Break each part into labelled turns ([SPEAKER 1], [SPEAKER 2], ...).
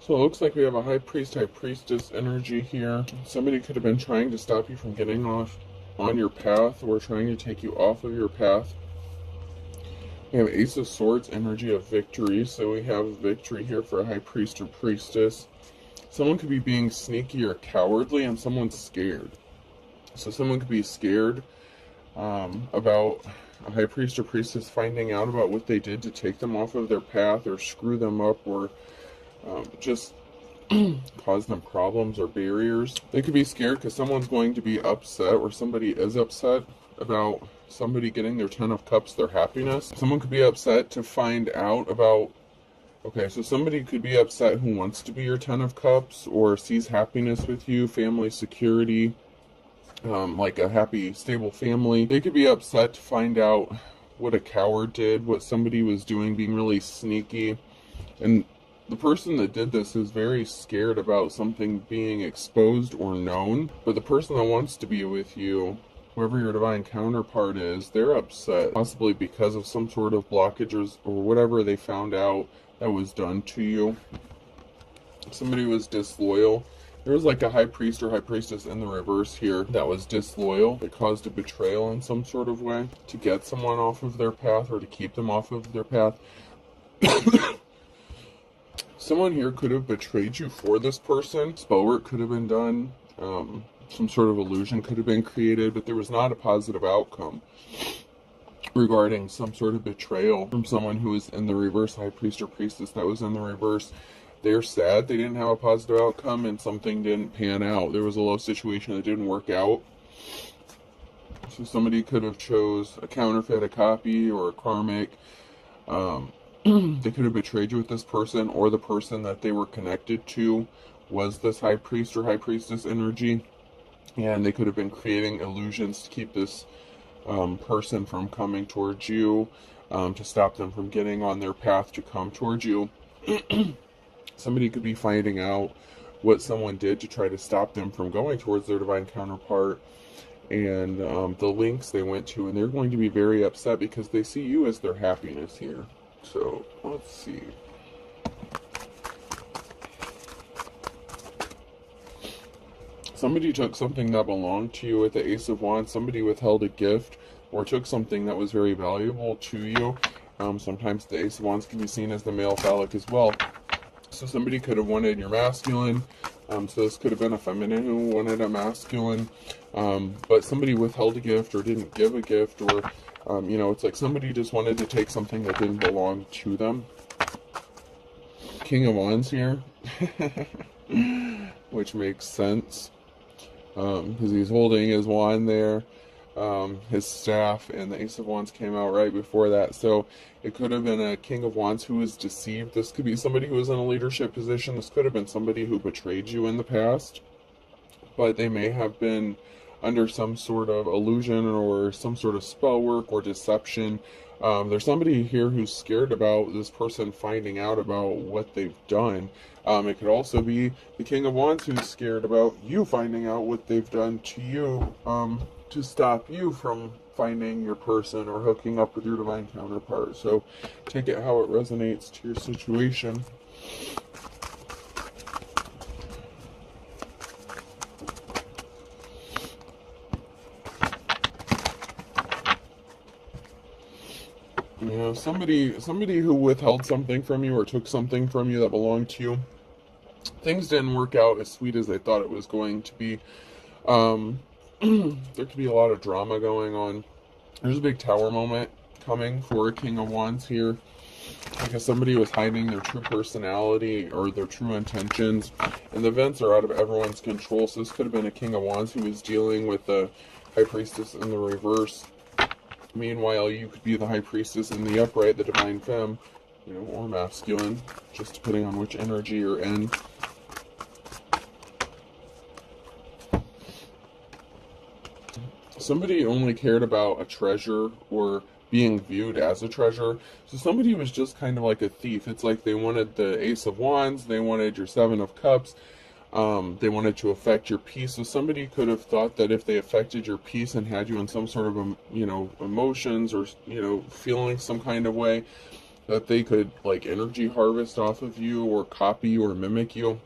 [SPEAKER 1] So it looks like we have a high priest, high priestess energy here. Somebody could have been trying to stop you from getting off on your path or trying to take you off of your path. We have Ace of Swords energy of victory. So we have victory here for a high priest or priestess. Someone could be being sneaky or cowardly and someone's scared. So someone could be scared about a high priest or priestess finding out about what they did to take them off of their path or screw them up or just cause them problems or barriers. They could be scared because someone's going to be upset or somebody is upset about somebody getting their 10 of Cups, their happiness. Someone could be upset to find out about, okay, so somebody could be upset who wants to be your 10 of Cups or sees happiness with you, family security, like a happy, stable family. They could be upset to find out what a coward did, what somebody was doing, being really sneaky. And the person that did this is very scared about something being exposed or known. But the person that wants to be with you, whoever your divine counterpart is, they're upset, possibly because of some sort of blockages or whatever they found out that was done to you. Somebody was disloyal. There was like a high priest or high priestess in the reverse here that was disloyal. That caused a betrayal in some sort of way to get someone off of their path or to keep them off of their path. Someone here could have betrayed you for this person. Spell work could have been done. Some sort of illusion could have been created, but there was not a positive outcome regarding some sort of betrayal from someone who was in the reverse, high priest or priestess that was in the reverse. They're sad they didn't have a positive outcome and something didn't pan out. There was a love situation that didn't work out. So somebody could have chose a counterfeit, a copy, or a karmic. They could have betrayed you with this person, or the person that they were connected to was this high priest or high priestess energy, and they could have been creating illusions to keep this person from coming towards you, to stop them from getting on their path to come towards you. Somebody could be finding out what someone did to try to stop them from going towards their divine counterpart, and the links they went to, and they're going to be very upset because they see you as their happiness here. So, let's see. Somebody took something that belonged to you with the Ace of Wands. Somebody withheld a gift or took something that was very valuable to you. Sometimes the Ace of Wands can be seen as the male phallic as well. So somebody could have wanted your masculine. So this could have been a feminine who wanted a masculine. But somebody withheld a gift or didn't give a gift, or it's like somebody just wanted to take something that didn't belong to them. King of Wands here, which makes sense, because he's holding his wand there, his staff, and the Ace of Wands came out right before that. So it could have been a King of Wands who was deceived. This could be somebody who was in a leadership position. This could have been somebody who betrayed you in the past, but they may have been under some sort of illusion or some sort of spell work or deception. There's somebody here who's scared about this person finding out about what they've done. It could also be the King of Wands who's scared about you finding out what they've done to you, to stop you from finding your person or hooking up with your divine counterpart. So take it how it resonates to your situation. Somebody who withheld something from you or took something from you that belonged to you. Things didn't work out as sweet as they thought it was going to be. There could be a lot of drama going on. There's a big tower moment coming for a King of Wands here, because somebody was hiding their true personality or their true intentions, and the events are out of everyone's control. So this could have been a King of Wands who was dealing with the High Priestess in the reverse. Meanwhile, you could be the High Priestess in the upright, the Divine Femme, or masculine, just depending on which energy you're in. Somebody only cared about a treasure or being viewed as a treasure. So somebody was just kind of like a thief. It's like they wanted the Ace of Wands, they wanted your Seven of Cups, they wanted to affect your peace. So somebody could have thought that if they affected your peace and had you in some sort of, emotions or, feeling some kind of way, that they could like energy harvest off of you or copy or mimic you.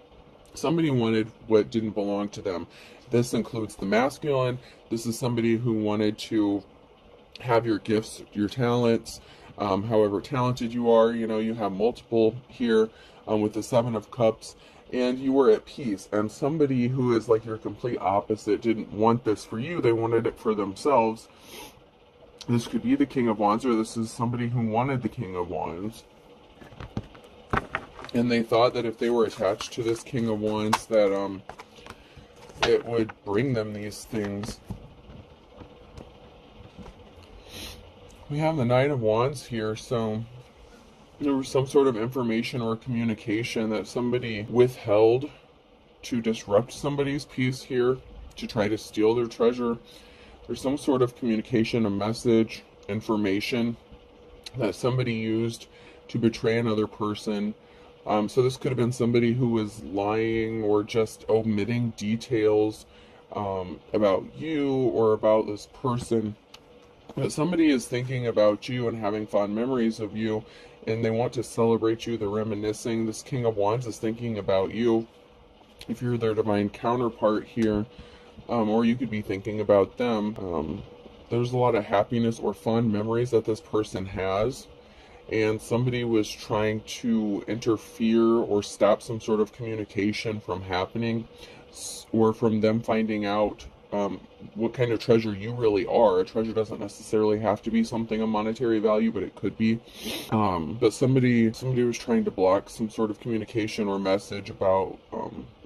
[SPEAKER 1] Somebody wanted what didn't belong to them. This includes the masculine. This is somebody who wanted to have your gifts, your talents, however talented you are. You know, you have multiple here with the Seven of Cups, and you were at peace. And somebody who is like your complete opposite didn't want this for you. They wanted it for themselves. This could be the King of Wands, or this is somebody who wanted the King of Wands. And they thought that if they were attached to this King of Wands, that it would bring them these things. We have the Knight of Wands here, so there was some sort of information or communication that somebody withheld to disrupt somebody's peace here, to try to steal their treasure. There's some sort of communication, a message, information that somebody used to betray another person. So this could have been somebody who was lying or just omitting details about you or about this person. But somebody is thinking about you and having fond memories of you, and they want to celebrate you. They're reminiscing. This King of Wands is thinking about you. If you're their divine counterpart here, or you could be thinking about them. There's a lot of happiness or fond memories that this person has, and somebody was trying to interfere or stop some sort of communication from happening, or from them finding out what kind of treasure you really are. A treasure doesn't necessarily have to be something of monetary value, but it could be. But somebody was trying to block some sort of communication or message about,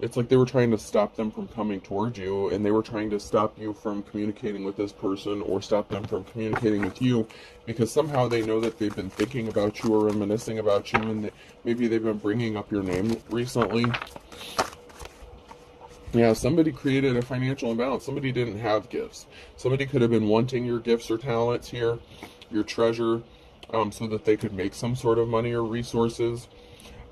[SPEAKER 1] it's like they were trying to stop them from coming towards you, and they were trying to stop you from communicating with this person, or stop them from communicating with you, because somehow they know that they've been thinking about you or reminiscing about you, and maybe they've been bringing up your name recently. Yeah, somebody created a financial imbalance. Somebody didn't have gifts. Somebody could have been wanting your gifts or talents here, your treasure, so that they could make some sort of money or resources.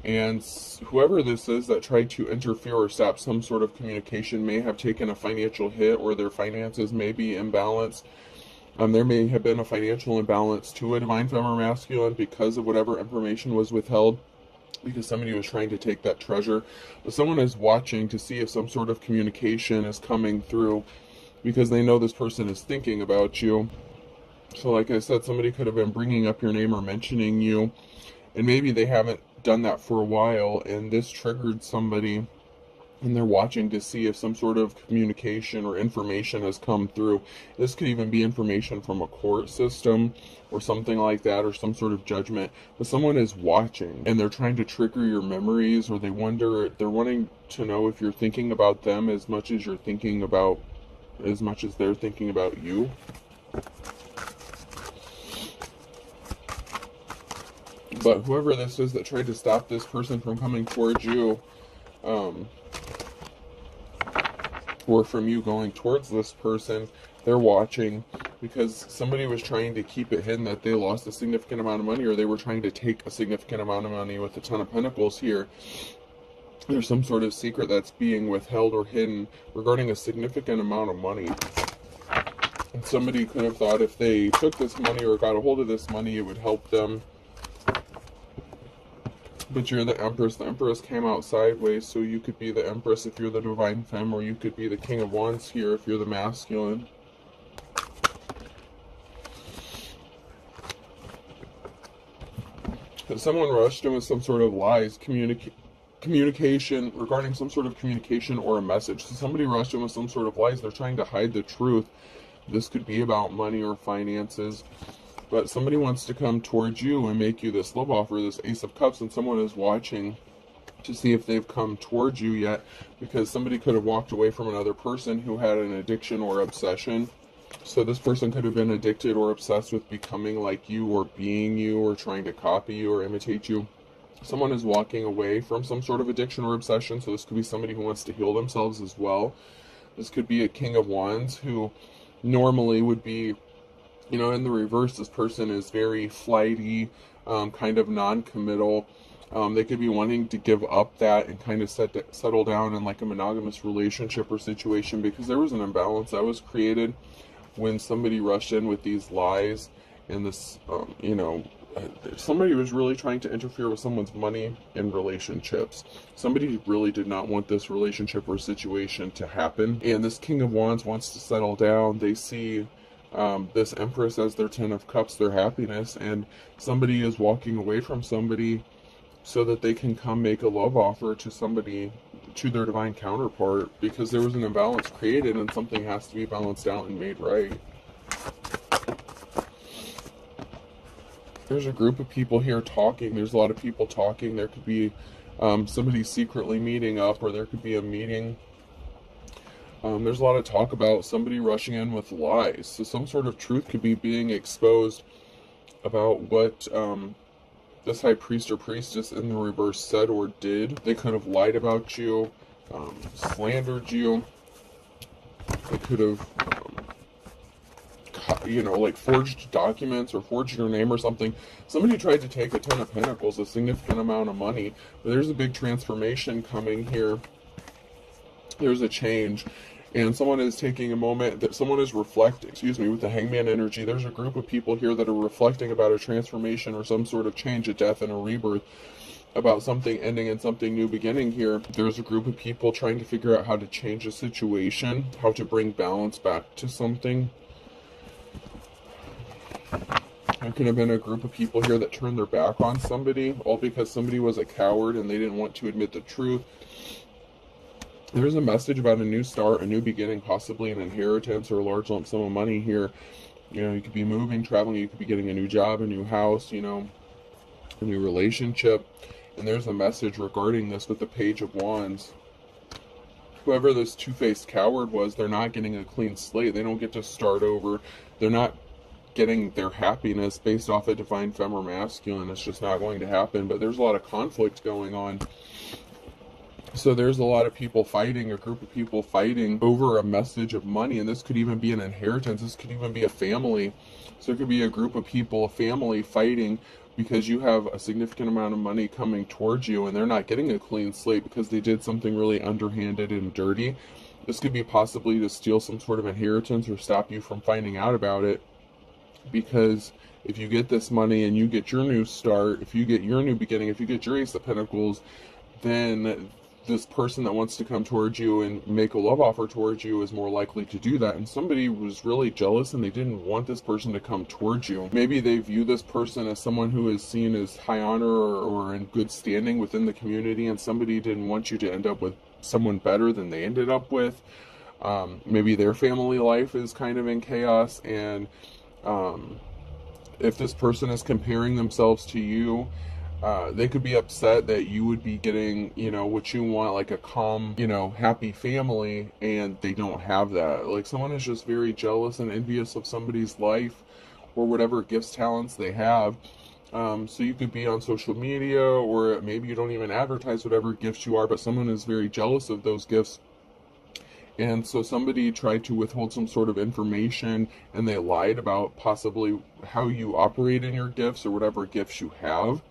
[SPEAKER 1] And whoever this is that tried to interfere or stop some sort of communication may have taken a financial hit, or their finances may be imbalanced. There may have been a financial imbalance to a divine feminine masculine because of whatever information was withheld, because somebody was trying to take that treasure. But someone is watching to see if some sort of communication is coming through, because they know this person is thinking about you. So like I said, somebody could have been bringing up your name or mentioning you, and maybe they haven't done that for a while, and this triggered somebody, and they're watching to see if some sort of communication or information has come through. This could even be information from a court system or something like that, or some sort of judgment. But someone is watching, and they're trying to trigger your memories, or they're wanting to know if you're thinking about them as much as they're thinking about you. But whoever this is that tried to stop this person from coming towards you, or from you going towards this person, they're watching, because somebody was trying to keep it hidden that they lost a significant amount of money, or they were trying to take a significant amount of money. With the Ten of Pentacles here, there's some sort of secret that's being withheld or hidden regarding a significant amount of money. And somebody could have thought if they took this money or got a hold of this money, it would help them. But you're the Empress. The Empress came out sideways, so you could be the Empress if you're the Divine Femme, or you could be the King of Wands here if you're the masculine. But someone rushed in with some sort of lies, communication, regarding some sort of communication or a message. So somebody rushed in with some sort of lies. They're trying to hide the truth. This could be about money or finances. But somebody wants to come towards you and make you this love offer, this Ace of Cups, and someone is watching to see if they've come towards you yet, because somebody could have walked away from another person who had an addiction or obsession. So this person could have been addicted or obsessed with becoming like you, or being you, or trying to copy you or imitate you. Someone is walking away from some sort of addiction or obsession, so this could be somebody who wants to heal themselves as well. This could be a King of Wands who normally would be, you know, in the reverse. This person is very flighty, kind of non-committal. They could be wanting to give up that and kind of settle down in like a monogamous relationship or situation, because there was an imbalance that was created when somebody rushed in with these lies and this, somebody was really trying to interfere with someone's money and relationships. Somebody really did not want this relationship or situation to happen. And this King of Wands wants to settle down. They see this Empress as their Ten of Cups, their happiness, and somebody is walking away from somebody so that they can come make a love offer to somebody, to their divine counterpart, because there was an imbalance created and something has to be balanced out and made right. There's a group of people here talking. There's a lot of people talking. There could be somebody secretly meeting up, or there could be a meeting. There's a lot of talk about somebody rushing in with lies. So some sort of truth could be being exposed about what this High Priest or Priestess in the reverse said or did. They could have lied about you, slandered you. They could have like forged documents or forged your name or something. Somebody tried to take a Ten of Pentacles, a significant amount of money, but there's a big transformation coming here. There's a change, and someone is taking a moment, that someone is reflecting, with the Hangman energy. There's a group of people here that are reflecting about a transformation or some sort of change, a death and a rebirth, about something ending and something new beginning here. There's a group of people trying to figure out how to change a situation, how to bring balance back to something. There could have been a group of people here that turned their back on somebody, all because somebody was a coward and they didn't want to admit the truth. There's a message about a new start, a new beginning, possibly an inheritance or a large lump sum of money here. You could be moving, traveling, you could be getting a new job, a new house, a new relationship. And there's a message regarding this with the Page of Wands. Whoever this two-faced coward was, they're not getting a clean slate. They don't get to start over. They're not getting their happiness based off a divine femme or masculine. It's just not going to happen. But there's a lot of conflict going on. So there's a lot of people fighting, a group of people fighting over a message of money. And this could even be an inheritance. This could even be a family. So it could be a group of people, a family fighting because you have a significant amount of money coming towards you and they're not getting a clean slate because they did something really underhanded and dirty. This could be possibly to steal some sort of inheritance or stop you from finding out about it. Because if you get this money and you get your new start, if you get your new beginning, if you get your Ace of Pentacles, then this person that wants to come towards you and make a love offer towards you is more likely to do that. And somebody was really jealous and they didn't want this person to come towards you. Maybe they view this person as someone who is seen as high honor or in good standing within the community, and somebody didn't want you to end up with someone better than they ended up with. Maybe their family life is kind of in chaos, and if this person is comparing themselves to you, they could be upset that you would be getting, what you want, like a calm, happy family, and they don't have that. Like someone is just very jealous and envious of somebody's life or whatever gifts, talents they have. So you could be on social media, or maybe you don't even advertise whatever gifts you are, but someone is very jealous of those gifts. And so somebody tried to withhold some sort of information, and they lied about possibly how you operate in your gifts or whatever gifts you have.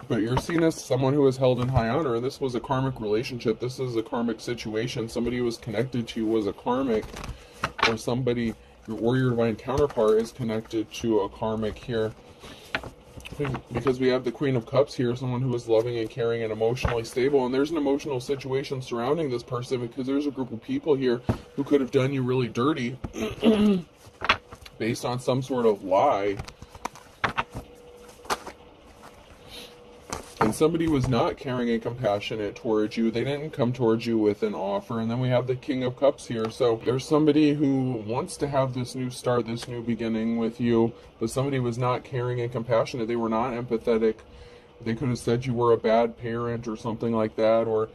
[SPEAKER 1] But you're seen as someone who is held in high honor, and this was a karmic relationship. This is a karmic situation. Somebody who was connected to you was a karmic, or somebody, your warrior divine counterpart is connected to a karmic here. Because we have the Queen of Cups here, someone who is loving and caring and emotionally stable. And there's an emotional situation surrounding this person because there's a group of people here who could have done you really dirty based on some sort of lie. And somebody was not caring and compassionate towards you. They didn't come towards you with an offer. And then we have the King of Cups here. So there's somebody who wants to have this new start, this new beginning with you, but somebody was not caring and compassionate. They were not empathetic. They could have said you were a bad parent or something like that. Or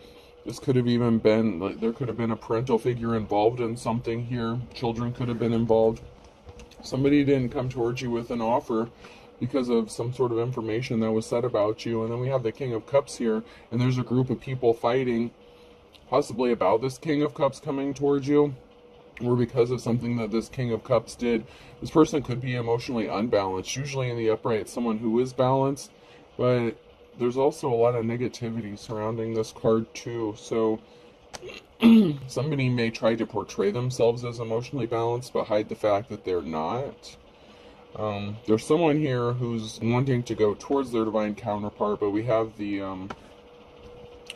[SPEAKER 1] this could have even been, like, there could have been a parental figure involved in something here. Children could have been involved. Somebody didn't come towards you with an offer because of some sort of information that was said about you. And then we have the King of Cups here, and there's a group of people fighting possibly about this King of Cups coming towards you, or because of something that this King of Cups did. This person could be emotionally unbalanced. Usually in the upright, it's someone who is balanced, but there's also a lot of negativity surrounding this card too. So somebody may try to portray themselves as emotionally balanced, but hide the fact that they're not. There's someone here who's wanting to go towards their divine counterpart, but we have the,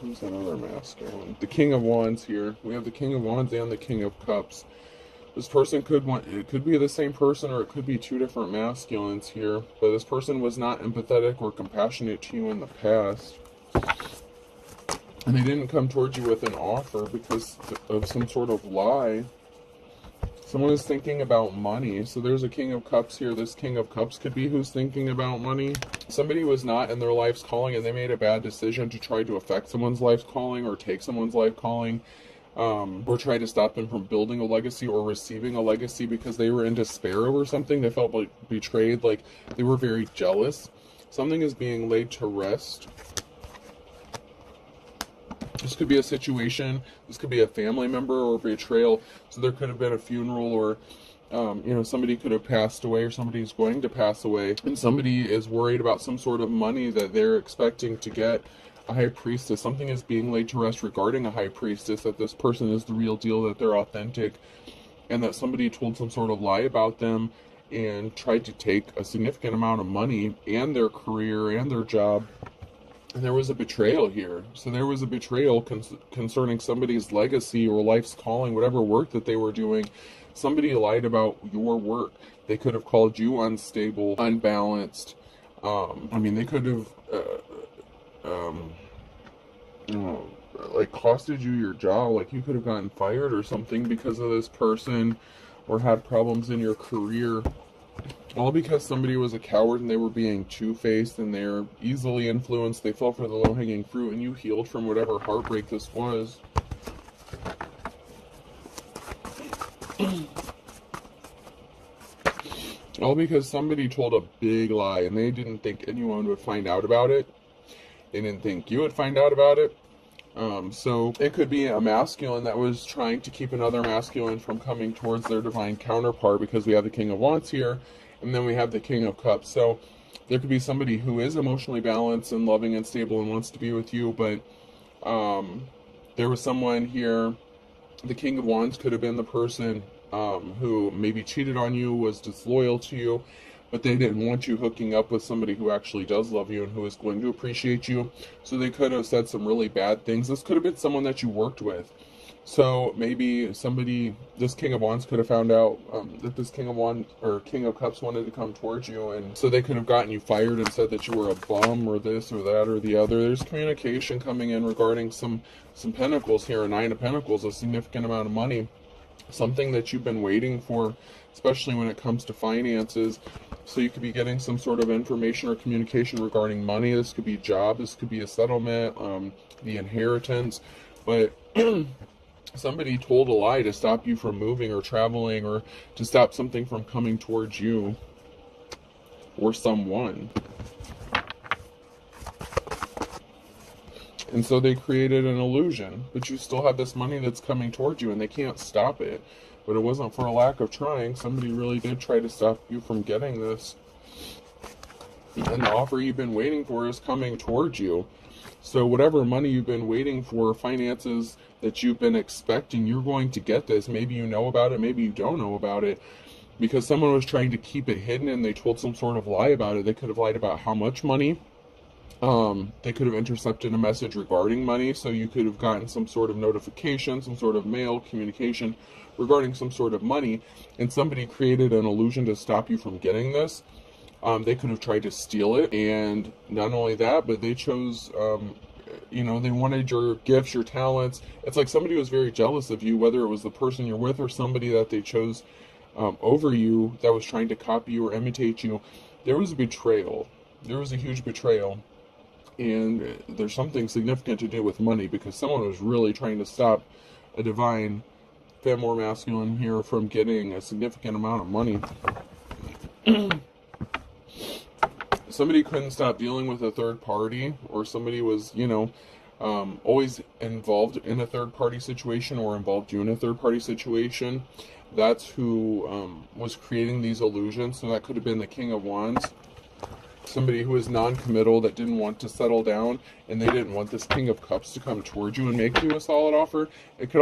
[SPEAKER 1] who's another masculine? The King of Wands here. We have the King of Wands and the King of Cups. This person it could be the same person, or it could be two different masculines here, but this person was not empathetic or compassionate to you in the past. And they didn't come towards you with an offer because of some sort of lie. Someone is thinking about money. So there's a King of Cups here. This King of Cups could be who's thinking about money. Somebody was not in their life's calling, and they made a bad decision to try to affect someone's life's calling or take someone's life calling, or try to stop them from building a legacy or receiving a legacy because they were in despair over something. They felt like betrayed, like they were very jealous. Something is being laid to rest. This could be a situation, this could be a family member or betrayal. So there could have been a funeral, or somebody could have passed away, or somebody's going to pass away, and somebody is worried about some sort of money that they're expecting to get. A high priestess, something is being laid to rest regarding a high priestess, that this person is the real deal, that they're authentic, and that somebody told some sort of lie about them and tried to take a significant amount of money and their career and their job. And there was a betrayal here. So there was a betrayal concerning somebody's legacy or life's calling, whatever work that they were doing. Somebody lied about your work. They could have called you unstable, unbalanced. They could have, like costed you your job. Like you could have gotten fired or something because of this person, or had problems in your career. All because somebody was a coward and they were being two-faced and they're easily influenced. They fell for the low-hanging fruit, and you healed from whatever heartbreak this was. All because somebody told a big lie and they didn't think anyone would find out about it. They didn't think you would find out about it. So it could be a masculine that was trying to keep another masculine from coming towards their divine counterpart, because we have the King of Wands here, and then we have the King of Cups. So there could be somebody who is emotionally balanced and loving and stable and wants to be with you, but there was someone here. The King of Wands could have been the person who maybe cheated on you, was disloyal to you, but they didn't want you hooking up with somebody who actually does love you and who is going to appreciate you. So they could have said some really bad things. This could have been someone that you worked with. So maybe this King of Wands could have found out that this King of Wands or King of Cups wanted to come towards you, and so they could have gotten you fired and said that you were a bum or this or that or the other. There's communication coming in regarding some pentacles here. A Nine of Pentacles, a significant amount of money, something that you've been waiting for, especially when it comes to finances. So you could be getting some sort of information or communication regarding money. This could be a job, this could be a settlement, the inheritance, but somebody told a lie to stop you from moving or traveling, or to stop something from coming towards you or someone. And so they created an illusion, but you still have this money that's coming towards you and they can't stop it. But it wasn't for a lack of trying. Somebody really did try to stop you from getting this. And the offer you've been waiting for is coming towards you. So whatever money you've been waiting for, finances that you've been expecting, you're going to get this. Maybe you know about it, maybe you don't know about it, because someone was trying to keep it hidden and they told some sort of lie about it. They could have lied about how much money. They could have intercepted a message regarding money, so you could have gotten some sort of notification, some sort of mail communication regarding some sort of money, and somebody created an illusion to stop you from getting this. They could have tried to steal it, and not only that, but they chose, they wanted your gifts, your talents. It's like somebody was very jealous of you, whether it was the person you're with or somebody that they chose over you that was trying to copy you or imitate you. There was a betrayal. There was a huge betrayal. And there's something significant to do with money, because someone was really trying to stop a divine femme or masculine here from getting a significant amount of money. Somebody couldn't stop dealing with a third party, or somebody was, always involved in a third party situation, or involved you in a third party situation. That's who was creating these illusions. So that could have been the King of Wands. Somebody who is non-committal, that didn't want to settle down, and they didn't want this King of Cups to come towards you and make you a solid offer. It could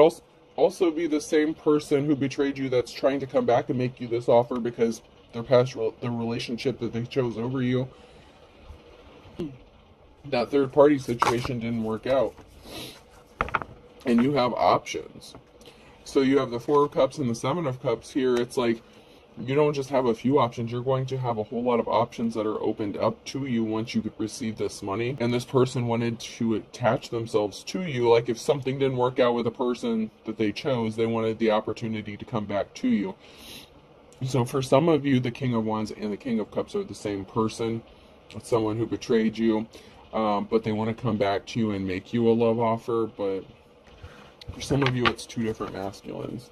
[SPEAKER 1] also be the same person who betrayed you that's trying to come back and make you this offer, because the relationship that they chose over you. That third party situation didn't work out. And you have options. So you have the Four of Cups and the Seven of Cups here. It's like, you don't just have a few options. You're going to have a whole lot of options that are opened up to you once you receive this money. And this person wanted to attach themselves to you. Like if something didn't work out with a person that they chose, they wanted the opportunity to come back to you. So for some of you, the King of Wands and the King of Cups are the same person. It's someone who betrayed you, but they want to come back to you and make you a love offer. But for some of you, it's two different masculines.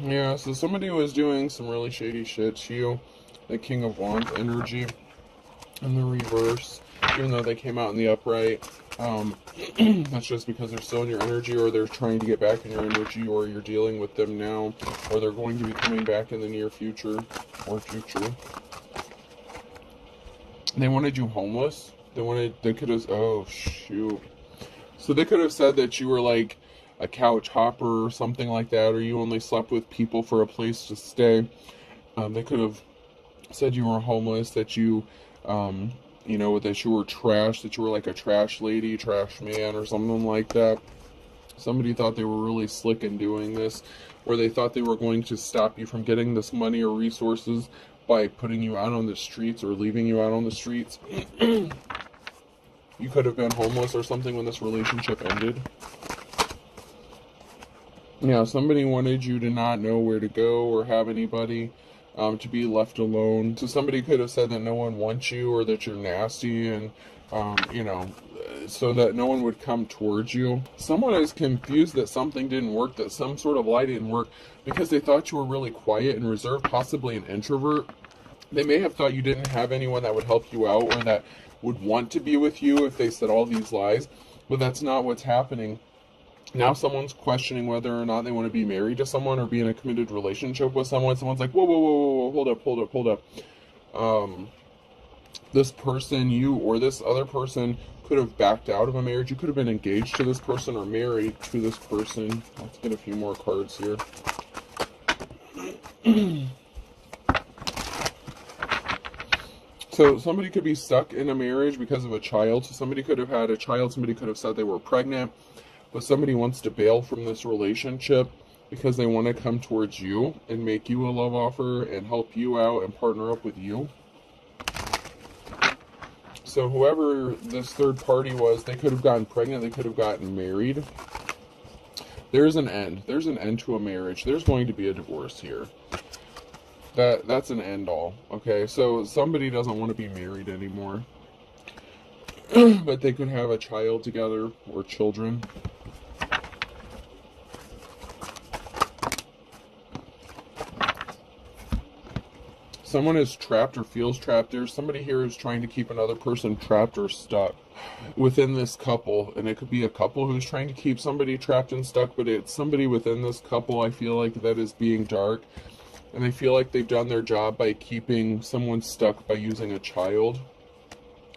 [SPEAKER 1] Yeah, so somebody was doing some really shady shit to you. The King of Wands energy in the reverse, even though they came out in the upright. That's just because they're still in your energy, or they're trying to get back in your energy, or you're dealing with them now, or they're going to be coming back in the near future or future. They wanted you homeless. They could have, oh shoot. So they could have said that you were like a couch hopper or something like that, or you only slept with people for a place to stay. They could have said you were homeless, that you, you know, that you were trash, that you were like a trash lady, trash man, or something like that. Somebody thought they were really slick in doing this, or they thought they were going to stop you from getting this money or resources by putting you out on the streets or leaving you out on the streets. You could have been homeless or something when this relationship ended. Yeah, somebody wanted you to not know where to go or have anybody, to be left alone. So somebody could have said that no one wants you, or that you're nasty, and, you know, so that no one would come towards you. Someone is confused that something didn't work, that some sort of lie didn't work, because they thought you were really quiet and reserved, possibly an introvert. They may have thought you didn't have anyone that would help you out, or that would want to be with you if they said all these lies, but that's not what's happening. Now someone's questioning whether or not they want to be married to someone or be in a committed relationship with someone. Someone's like, whoa, whoa, whoa, whoa, hold up. This person, you or this other person, could have backed out of a marriage. You could have been engaged to this person or married to this person. Let's get a few more cards here. So somebody could be stuck in a marriage because of a child. So somebody could have had a child. Somebody could have said they were pregnant. But somebody wants to bail from this relationship because they want to come towards you and make you a love offer and help you out and partner up with you. So whoever this third party was, they could have gotten pregnant. They could have gotten married. There's an end. There's an end to a marriage. There's going to be a divorce here. That's an end all. Okay, so somebody doesn't want to be married anymore. But they could have a child together or children. Someone is trapped or feels trapped. There's somebody here who's trying to keep another person trapped or stuck within this couple. And it could be a couple who's trying to keep somebody trapped and stuck, but it's somebody within this couple, I feel like, that is being dark. And I feel like they've done their job by keeping someone stuck by using a child.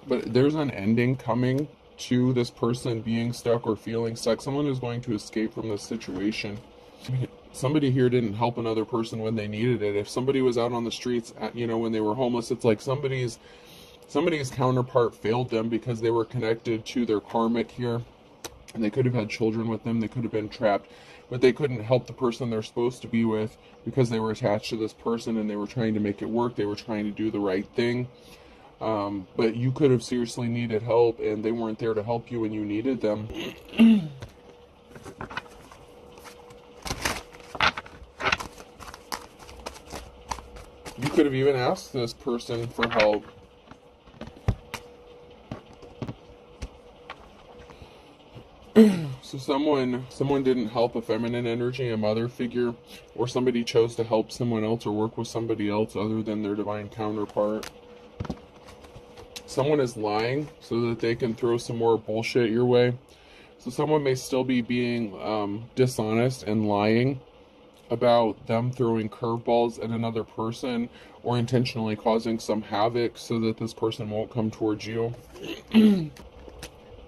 [SPEAKER 1] But there's an ending coming to this person being stuck or feeling stuck. Someone is going to escape from this situation. Somebody here didn't help another person when they needed it. If somebody was out on the streets, you know, when they were homeless, it's like somebody's counterpart failed them because they were connected to their karmic here. And they could have had children with them. They could have been trapped. But they couldn't help the person they're supposed to be with because they were attached to this person and they were trying to make it work. They were trying to do the right thing. But you could have seriously needed help and they weren't there to help you when you needed them. could have even asked this person for help. So someone didn't help a feminine energy, a mother figure, or somebody chose to help someone else or work with somebody else other than their divine counterpart. Someone is lying so that they can throw some more bullshit your way. So someone may still be being dishonest and lying about them throwing curveballs at another person or intentionally causing some havoc so that this person won't come towards you.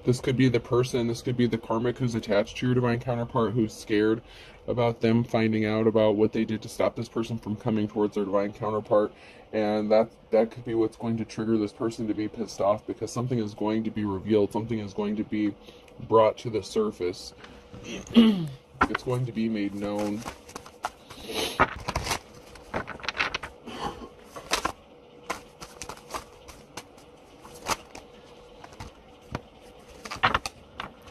[SPEAKER 1] This could be the person, this could be the karmic who's attached to your divine counterpart, who's scared about them finding out about what they did to stop this person from coming towards their divine counterpart. And that could be what's going to trigger this person to be pissed off, because something is going to be revealed, something is going to be brought to the surface. It's going to be made known.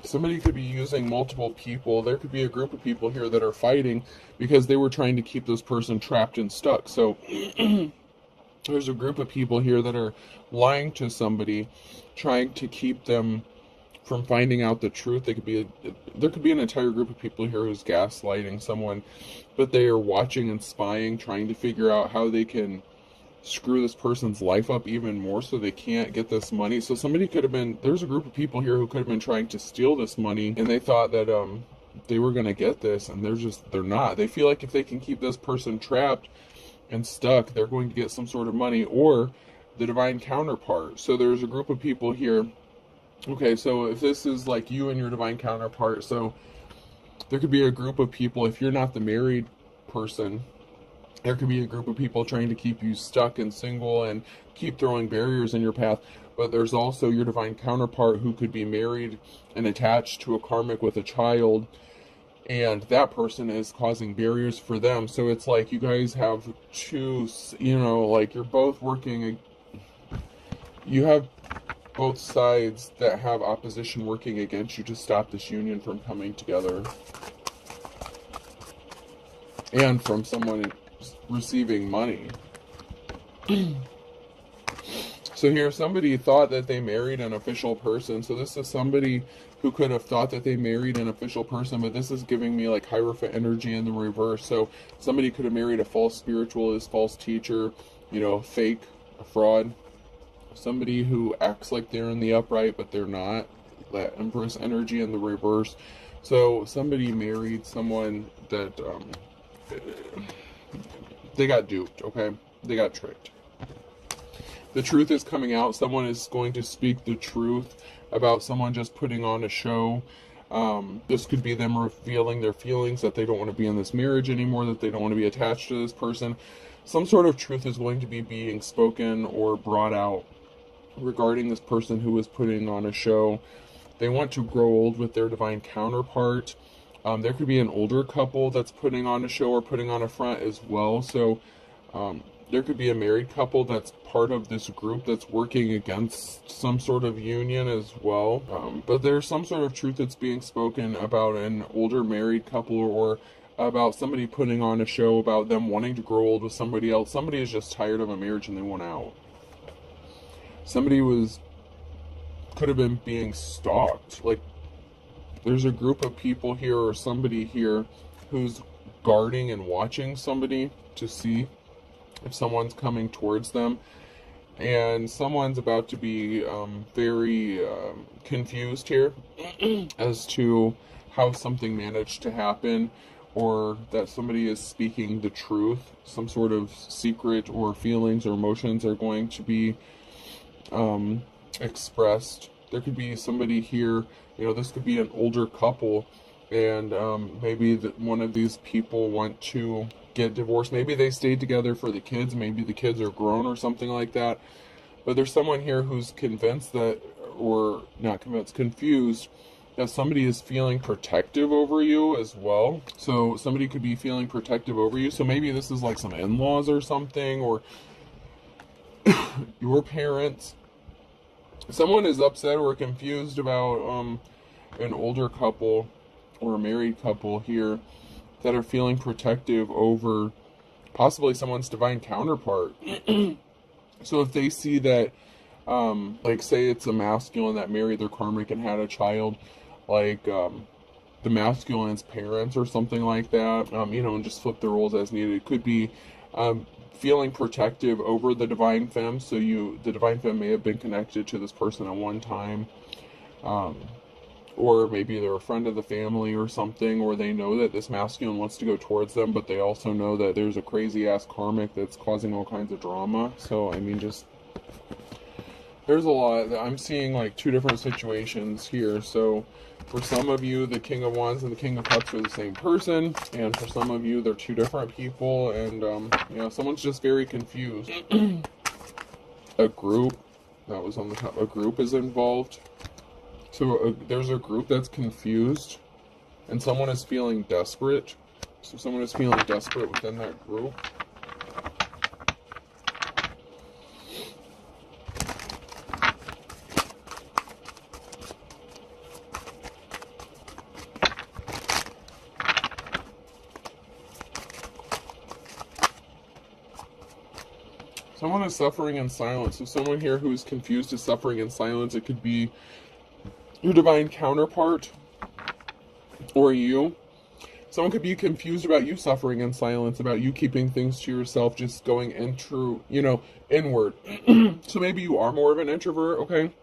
[SPEAKER 1] Somebody could be using multiple people. There could be a group of people here that are fighting because they were trying to keep this person trapped and stuck. So there's a group of people here that are lying to somebody, trying to keep them from finding out the truth. There could be an entire group of people here who's gaslighting someone, but they are watching and spying, trying to figure out how they can screw this person's life up even more so they can't get this money. So somebody could have been, there's a group of people here who could have been trying to steal this money, and they thought that they were going to get this, and they're not. They feel like if they can keep this person trapped and stuck, they're going to get some sort of money or the divine counterpart. So there's a group of people here. Okay, so if this is like you and your divine counterpart, so there could be a group of people, if you're not the married person, there could be a group of people trying to keep you stuck and single and keep throwing barriers in your path. But there's also your divine counterpart who could be married and attached to a karmic with a child, and that person is causing barriers for them. So it's like you guys have two, like you're both working, you have both sides that have opposition working against you to stop this union from coming together. And from someone receiving money. So here, somebody thought that they married an official person. So this is somebody who could have thought that they married an official person, but this is giving me like Hierophant energy in the reverse. So somebody could have married a false spiritualist, false teacher, fake, a fraud. Somebody who acts like they're in the upright, but they're not. That Empress energy in the reverse. So somebody married someone that they got duped, okay? They got tricked. The truth is coming out. Someone is going to speak the truth about someone just putting on a show. This could be them revealing their feelings, that they don't want to be in this marriage anymore, that they don't want to be attached to this person. Some sort of truth is going to be being spoken or brought out regarding this person who is putting on a show. They want to grow old with their divine counterpart. There could be an older couple that's putting on a show or putting on a front as well. So there could be a married couple that's part of this group that's working against some sort of union as well. But there's some sort of truth that's being spoken about an older married couple, or about somebody putting on a show about them wanting to grow old with somebody else. Somebody is just tired of a marriage and they want out. Somebody could have been being stalked. Like, there's a group of people here or somebody here who's guarding and watching somebody to see if someone's coming towards them. And someone's about to be very confused here as to how something managed to happen, or that somebody is speaking the truth. Some sort of secret or feelings or emotions are going to be expressed. There could be somebody here, this could be an older couple, and maybe one of these people want to get divorced. Maybe they stayed together for the kids, maybe the kids are grown or something like that. But there's someone here who's convinced that, or not convinced, confused that somebody is feeling protective over you as well. So somebody could be feeling protective over you. So maybe this is like some in-laws or something, or your parents. Someone is upset or confused about an older couple or a married couple here that are feeling protective over possibly someone's divine counterpart. So if they see that, like say it's a masculine that married their karmic and had a child, like the masculine's parents or something like that, and just flip the roles as needed. It could be feeling protective over the divine femme, so the divine femme may have been connected to this person at one time, or maybe they're a friend of the family or something, or they know that this masculine wants to go towards them, but they also know that there's a crazy ass karmic that's causing all kinds of drama. So I mean, just there's a lot. I'm seeing like two different situations here. So for some of you, the King of Wands and the King of Cups are the same person, and for some of you, they're two different people, and someone's just very confused. A group, that was on the top, a group is involved. So there's a group that's confused, and someone is feeling desperate. So someone is feeling desperate within that group. Someone is suffering in silence. So someone here who is confused is suffering in silence. It could be your divine counterpart or you. Someone could be confused about you suffering in silence, about you keeping things to yourself, just going inward. So maybe you are more of an introvert, okay?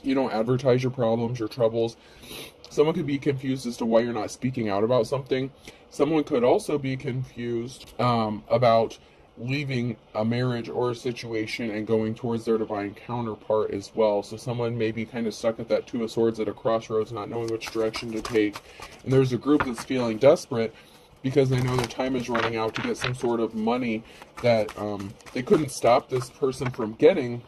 [SPEAKER 1] You don't advertise your problems, your troubles. Someone could be confused as to why you're not speaking out about something. Someone could also be confused about leaving a marriage or a situation and going towards their divine counterpart as well. So someone may be kind of stuck at that Two of Swords at a crossroads, not knowing which direction to take. And there's a group that's feeling desperate because they know their time is running out to get some sort of money that they couldn't stop this person from getting.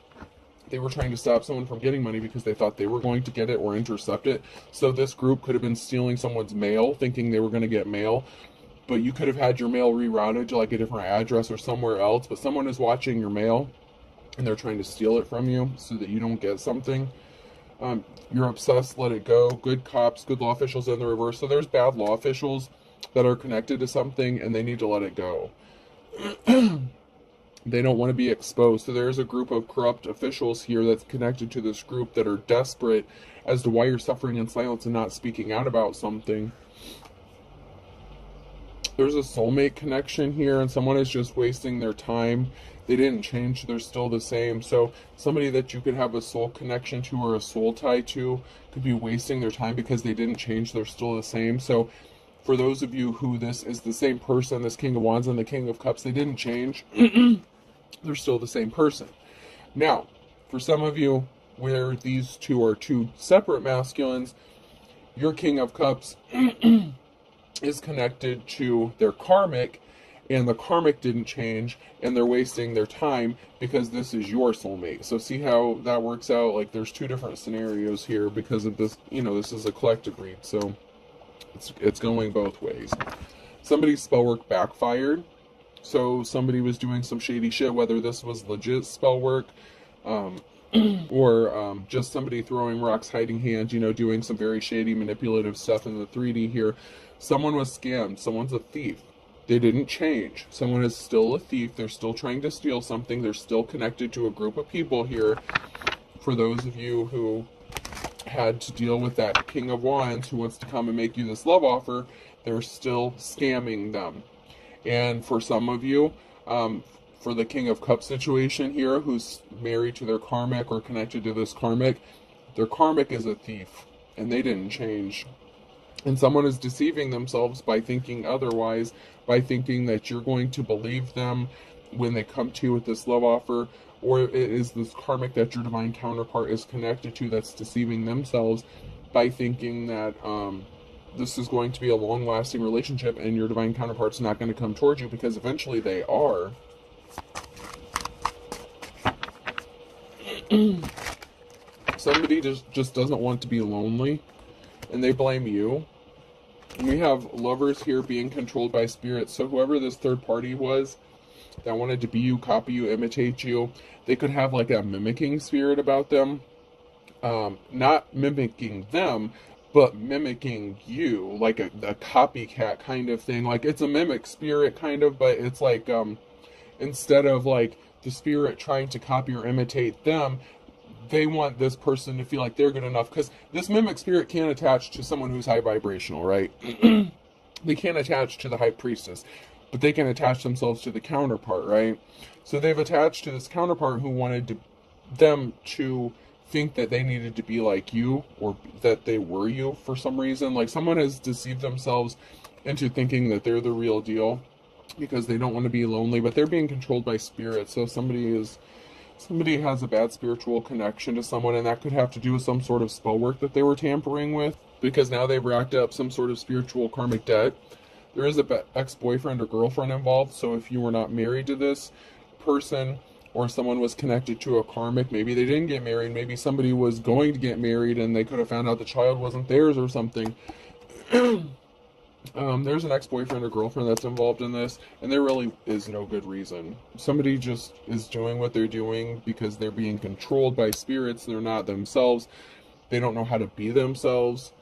[SPEAKER 1] They were trying to stop someone from getting money because they thought they were going to get it or intercept it. So this group could have been stealing someone's mail, thinking they were going to get mail. But you could have had your mail rerouted to like a different address or somewhere else. But someone is watching your mail and they're trying to steal it from you so that you don't get something. You're obsessed, let it go. Good cops, good law officials in the reverse. So there's bad law officials that are connected to something and they need to let it go. They don't want to be exposed. So there's a group of corrupt officials here that's connected to this group that are desperate as to why you're suffering in silence and not speaking out about something. There's a soulmate connection here, and someone is just wasting their time. They didn't change, they're still the same. So somebody that you could have a soul connection to or a soul tie to could be wasting their time because they didn't change, they're still the same. So for those of you who this is the same person, this King of Wands and the King of Cups, they didn't change. They're still the same person. Now, for some of you where these two are two separate masculines, your King of Cups is connected to their karmic, and the karmic didn't change, and they're wasting their time because this is your soulmate. So see how that works out? Like there's two different scenarios here because of this, this is a collective read, so it's going both ways. Somebody's spell work backfired. So somebody was doing some shady shit, whether this was legit spell work, or just somebody throwing rocks, hiding hands, doing some very shady manipulative stuff in the 3D here. Someone was scammed. Someone's a thief. They didn't change. Someone is still a thief. They're still trying to steal something. They're still connected to a group of people here. For those of you who had to deal with that King of Wands who wants to come and make you this love offer, they're still scamming them. And for some of you, for the King of Cups situation here, who's married to their karmic or connected to this karmic, their karmic is a thief, and they didn't change. And someone is deceiving themselves by thinking otherwise, by thinking that you're going to believe them when they come to you with this love offer, or it is this karmic that your divine counterpart is connected to that's deceiving themselves by thinking that this is going to be a long-lasting relationship and your divine counterpart's not going to come towards you, because eventually they are. Somebody just doesn't want to be lonely, and they blame you. And we have lovers here being controlled by spirits. So whoever this third party was that wanted to be you, copy you, imitate you, they could have like a mimicking spirit about them. Not mimicking them, but mimicking you, like a copycat kind of thing. Like it's a mimic spirit kind of, but it's like instead of like the spirit trying to copy or imitate them, they want this person to feel like they're good enough, because this mimic spirit can't attach to someone who's high vibrational, right? They can't attach to the high priestess, but they can attach themselves to the counterpart, right? So they've attached to this counterpart who wanted them to think that they needed to be like you, or that they were you for some reason. Like someone has deceived themselves into thinking that they're the real deal because they don't want to be lonely, but they're being controlled by spirit. So somebody has a bad spiritual connection to someone, and that could have to do with some sort of spell work that they were tampering with, because now they've racked up some sort of spiritual karmic debt. There is a ex-boyfriend or girlfriend involved, so if you were not married to this person, or someone was connected to a karmic, maybe they didn't get married, maybe somebody was going to get married and they could have found out the child wasn't theirs or something. There's an ex-boyfriend or girlfriend that's involved in this, and there really is no good reason. Somebody just is doing what they're doing because they're being controlled by spirits. They're not themselves. They don't know how to be themselves.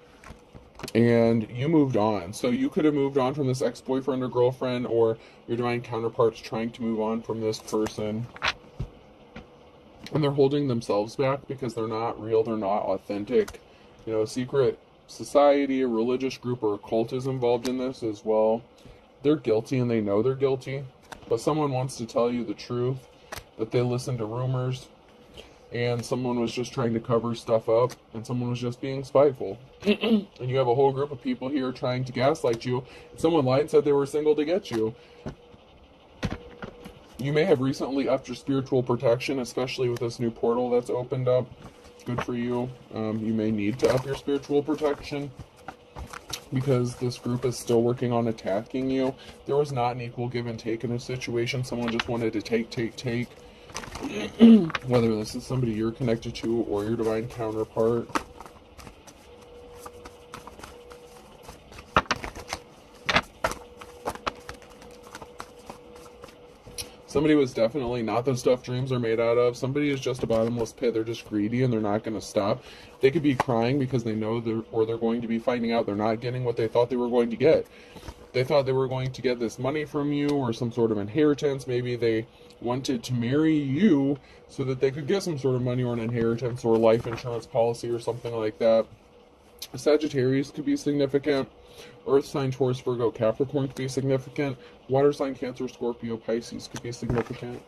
[SPEAKER 1] And you moved on. So you could have moved on from this ex-boyfriend or girlfriend, or your divine counterpart's trying to move on from this person. And they're holding themselves back because they're not real, they're not authentic. You know, a secret society, a religious group, or a cult is involved in this as well. They're guilty and they know they're guilty, but someone wants to tell you the truth, that they listen to rumors, and someone was just trying to cover stuff up, and someone was just being spiteful. And you have a whole group of people here trying to gaslight you. Someone lied and said they were single to get you. You may have recently upped your spiritual protection, especially with this new portal that's opened up. Good for you. You may need to up your spiritual protection because this group is still working on attacking you. There was not an equal give and take in this situation. Someone just wanted to take. Whether this is somebody you're connected to or your divine counterpart. Somebody was definitely not the stuff dreams are made out of. Somebody is just a bottomless pit. They're just greedy and they're not going to stop. They could be crying because they know they're going to be finding out they're not getting what they thought they were going to get. They thought they were going to get this money from you or some sort of inheritance. Maybe they wanted to marry you so that they could get some sort of money or an inheritance or life insurance policy or something like that. Sagittarius could be significant. Earth sign, Taurus, Virgo, Capricorn could be significant. Water sign, Cancer, Scorpio, Pisces could be significant.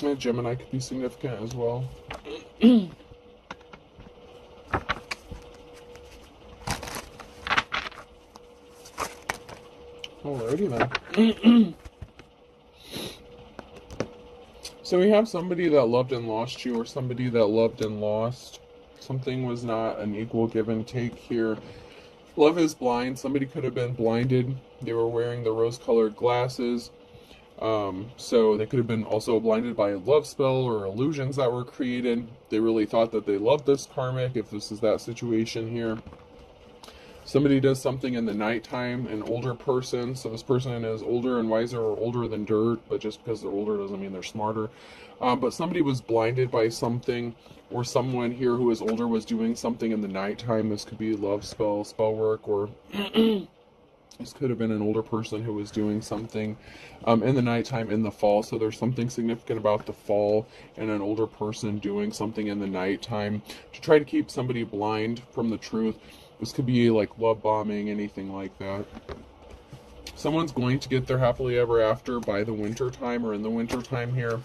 [SPEAKER 1] And Gemini could be significant as well. Alrighty then. So we have somebody that loved and lost you, or somebody that loved and lost. Something was not an equal give and take here. Love is blind. Somebody could have been blinded. They were wearing the rose-colored glasses. So they could have been also blinded by a love spell or illusions that were created. They really thought that they loved this karmic, if this is that situation here. Somebody does something in the nighttime, an older person. So this person is older and wiser, or older than dirt, but just because they're older doesn't mean they're smarter. But somebody was blinded by something, or someone here who is older was doing something in the nighttime. This could be love spell work, or this could have been an older person who was doing something in the nighttime in the fall. So there's something significant about the fall and an older person doing something in the nighttime to try to keep somebody blind from the truth. This could be like love bombing, anything like that. Someone's going to get their happily ever after by the winter time, or in the winter time here,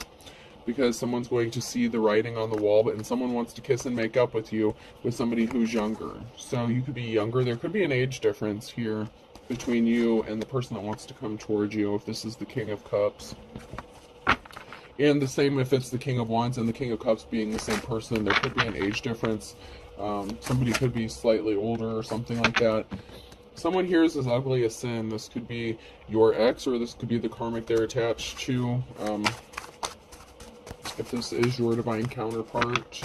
[SPEAKER 1] because someone's going to see the writing on the wall, and someone wants to kiss and make up with you with somebody who's younger. So you could be younger. There could be an age difference here between you and the person that wants to come towards you, if this is the King of Cups. And the same if it's the King of Wands and the King of Cups being the same person. There could be an age difference. Somebody could be slightly older or something like that. Someone here is as ugly as sin. This could be your ex, or this could be the karmic they're attached to. If this is your divine counterpart.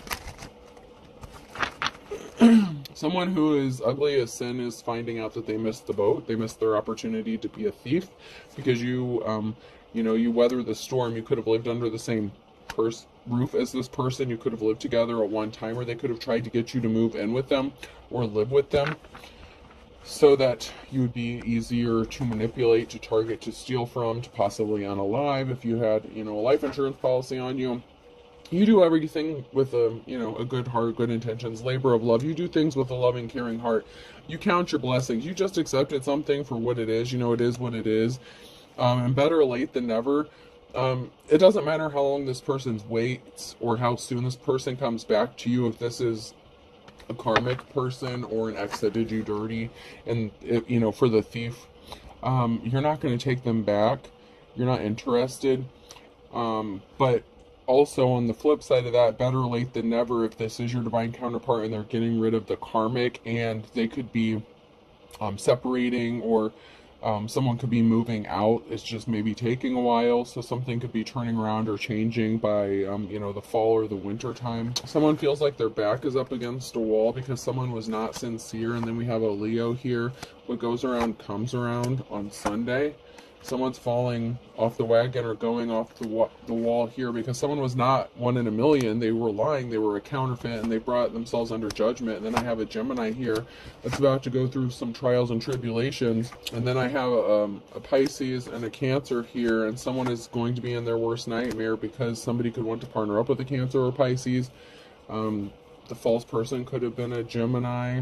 [SPEAKER 1] Someone who is ugly as sin is finding out that they missed the boat. They missed their opportunity to be a thief, because you weather the storm. You could have lived under the same roof as this person. You could have lived together at one time, or they could have tried to get you to move in with them or live with them. so that you would be easier to manipulate, to target, to steal from, to possibly unalive. If you had, a life insurance policy on you, you do everything with a good heart, good intentions, labor of love. You do things with a loving, caring heart. You count your blessings. You just accepted something for what it is. It is what it is. And better late than never. It doesn't matter how long this person waits or how soon this person comes back to you. If this is a karmic person or an ex that did you dirty, and for the thief, you're not going to take them back. You're not interested. But also on the flip side of that, better late than never. If this is your divine counterpart and they're getting rid of the karmic, and they could be separating, or someone could be moving out. It's just maybe taking a while, so something could be turning around or changing by the fall or the winter time. Someone feels like their back is up against a wall because someone was not sincere. And then we have a Leo here. What goes around comes around on Sunday. Someone's falling off the wagon or going off the wall here because someone was not one in a million. They were lying. They were a counterfeit, and they brought themselves under judgment. And then I have a Gemini here that's about to go through some trials and tribulations. And then I have a Pisces and a Cancer here, and someone is going to be in their worst nightmare because somebody could want to partner up with a Cancer or Pisces. The false person could have been a Gemini.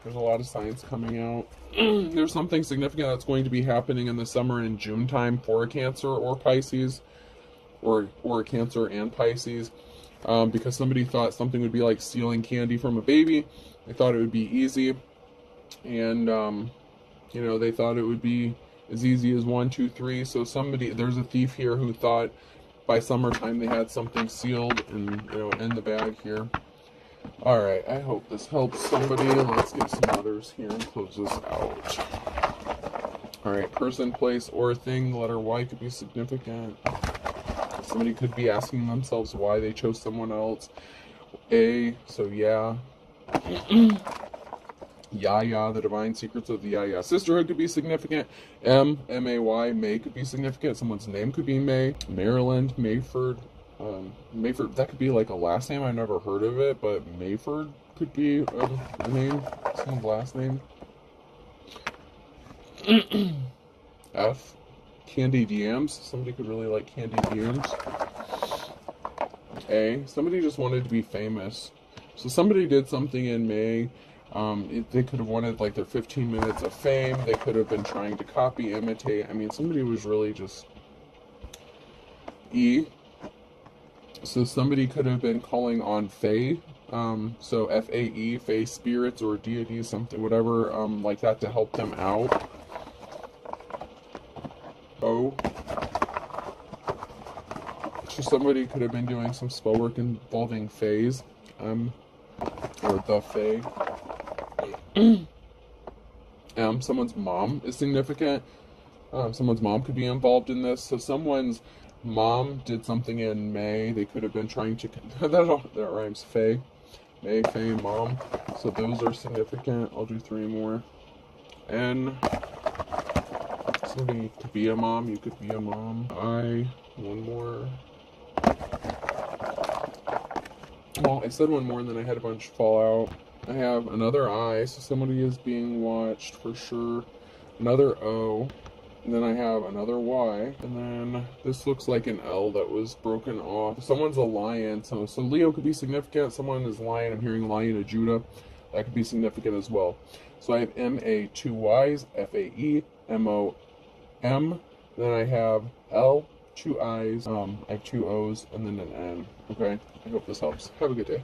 [SPEAKER 1] There's a lot of signs coming out. There's something significant that's going to be happening in the summer and June time for a Cancer or Pisces, or a Cancer and Pisces, because somebody thought something would be like stealing candy from a baby. They thought it would be easy, and they thought it would be as easy as 1, 2, 3. So there's a thief here who thought by summertime they had something sealed and in the bag here. Alright, I hope this helps somebody. Let's get some others here and close this out. Alright, person, place, or thing. The letter Y could be significant. Somebody could be asking themselves why they chose someone else. A, so yeah. Yaya, the divine secrets of the Yaya sisterhood could be significant. M-A-Y, May could be significant. Someone's name could be May. Maryland, Mayford. Mayford, that could be like a last name. I've never heard of it, but Mayford could be a name, someone's last name. F, candied yams. Somebody could really like candied yams. A, somebody just wanted to be famous. So somebody did something in May. They could have wanted like their 15 minutes of fame. They could have been trying to copy, imitate. Somebody was really just... E, so somebody could have been calling on Fae, so F-A-E, Fae spirits or deities, something, whatever, like that to help them out. O, so somebody could have been doing some spell work involving Faes, or the Fae. Someone's mom is significant. Someone's mom could be involved in this, so someone's mom did something in May. They could have been trying to... that rhymes. Faye. May, Faye, mom. So those are significant. I'll do 3 more. N. Somebody could be a mom. You could be a mom. I. 1 more. Well, I said 1 more and then I had a bunch fall out. I have another I. So somebody is being watched for sure. Another O. And then I have another Y, and then this looks like an L that was broken off. Someone's a lion, so Leo could be significant. Someone is lion. I'm hearing Lion of Judah. That could be significant as well. So I have M-A, 2 Ys, F-A-E, M-O-M. Then I have L, 2 Is, I have 2 O's, and then an N. Okay, I hope this helps. Have a good day.